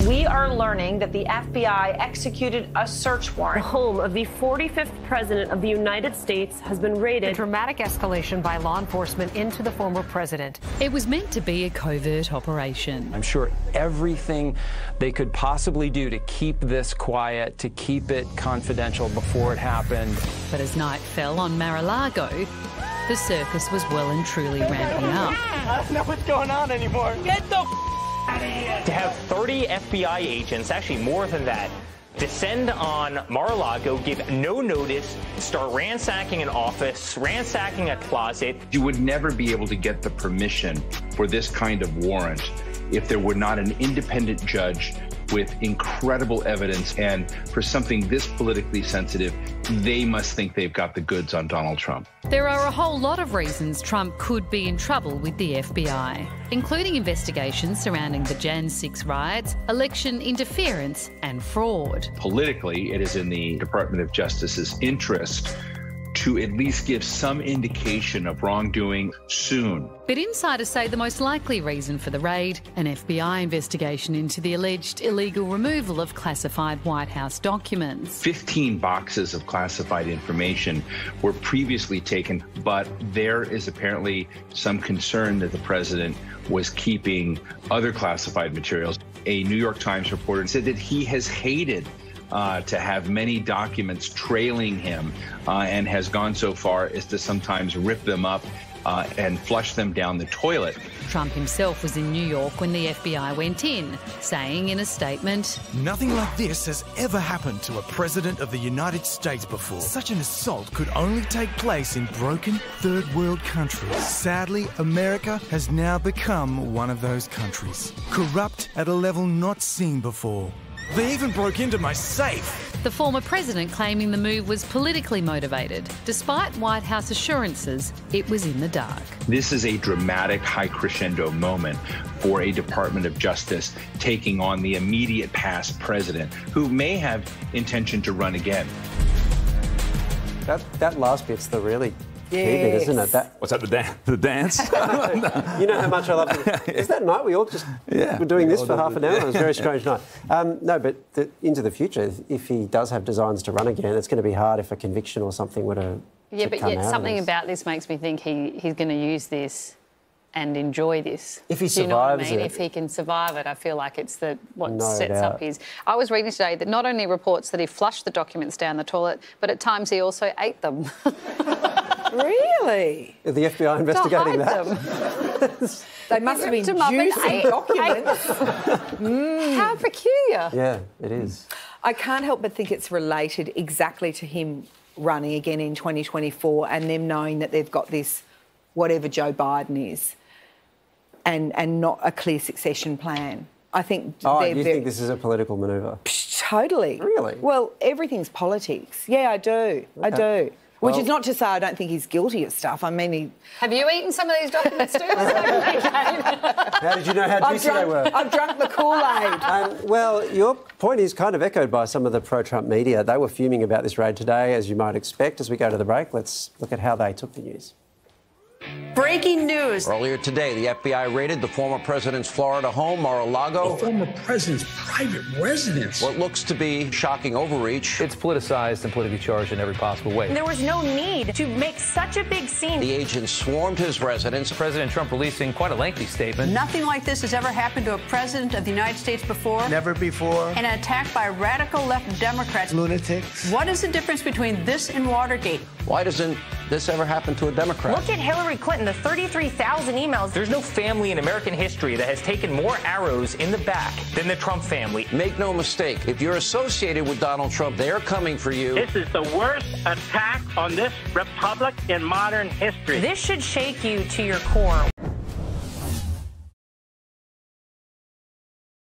We are learning that the FBI executed a search warrant. The home of the 45th President of the United States has been raided. A dramatic escalation by law enforcement into the former president. It was meant to be a covert operation. I'm sure everything they could possibly do to keep this quiet, to keep it confidential before it happened. But as night fell on Mar-a-Lago, the circus was well and truly ramping up. I don't know what's going on anymore. Get the out of here. To have 30 FBI agents, actually more than that, descend on Mar-a-Lago, give no notice, start ransacking an office, ransacking a closet. You would never be able to get the permission for this kind of warrant if there were not an independent judge with incredible evidence, and for something this politically sensitive, they must think they've got the goods on Donald Trump. There are a whole lot of reasons Trump could be in trouble with the FBI, including investigations surrounding the Jan 6 riots, election interference and fraud. Politically, it is in the Department of Justice's interest to at least give some indication of wrongdoing soon. But insiders say the most likely reason for the raid, an FBI investigation into the alleged illegal removal of classified White House documents. 15 boxes of classified information were previously taken, but there is apparently some concern that the president was keeping other classified materials. A New York Times reporter said that he has hated to have many documents trailing him and has gone so far as to sometimes rip them up and flush them down the toilet. Trump himself was in New York when the FBI went in, saying in a statement, "Nothing like this has ever happened to a president of the United States before. Such an assault could only take place in broken third world countries. Sadly, America has now become one of those countries. Corrupt at a level not seen before. They even broke into my safe." The former president claiming the move was politically motivated, despite White House assurances it was in the dark. This is a dramatic high crescendo moment for a Department of Justice taking on the immediate past president, who may have intention to run again. That last bit's the really key bit, isn't it? What's that, the dance? You know how much I love it. Is that night we all just were doing this for half an hour? It was a very strange night. No, but into the future, if he does have designs to run again, it's going to be hard if a conviction or something were to but come yet out something about this makes me think he's going to use this and enjoy this. If he Do you know what I survives mean? it. If he can survive it, I feel like it's what No sets doubt. up his... I was reading today that not only reports that he flushed the documents down the toilet, but at times he also ate them. Really? Is the FBI investigating that? They must have been Ripped 'em up and juicy ate- documents. How peculiar. Yeah, it is. I can't help but think it's related exactly to him running again in 2024 and them knowing that they've got this, whatever Joe Biden is, and not a clear succession plan. I think... Oh, you think this is a political manoeuvre? Totally. Really? Well, everything's politics. Yeah, I do. I do. Which is not to say I don't think he's guilty of stuff. I mean, he... Have you eaten some of these documents too? How did you know how juicy they were? I've drunk the Kool-Aid. Well, your point is kind of echoed by some of the pro-Trump media. They were fuming about this raid today, as you might expect. As we go to the break, let's look at how they took the news. Breaking news. Earlier today, the FBI raided the former president's Florida home, Mar-a-Lago. The former president's private residence. What looks to be shocking overreach. It's politicized and politically charged in every possible way. There was no need to make such a big scene. The agents swarmed his residence. President Trump releasing quite a lengthy statement. Nothing like this has ever happened to a president of the United States before. Never before. And an attack by radical left Democrats. Lunatics. What is the difference between this and Watergate? Why doesn't this ever happen to a Democrat? Look at Hillary Clinton, the 33,000 emails. There's no family in American history that has taken more arrows in the back than the Trump family. Make no mistake, if you're associated with Donald Trump, they're coming for you. This is the worst attack on this republic in modern history. This should shake you to your core.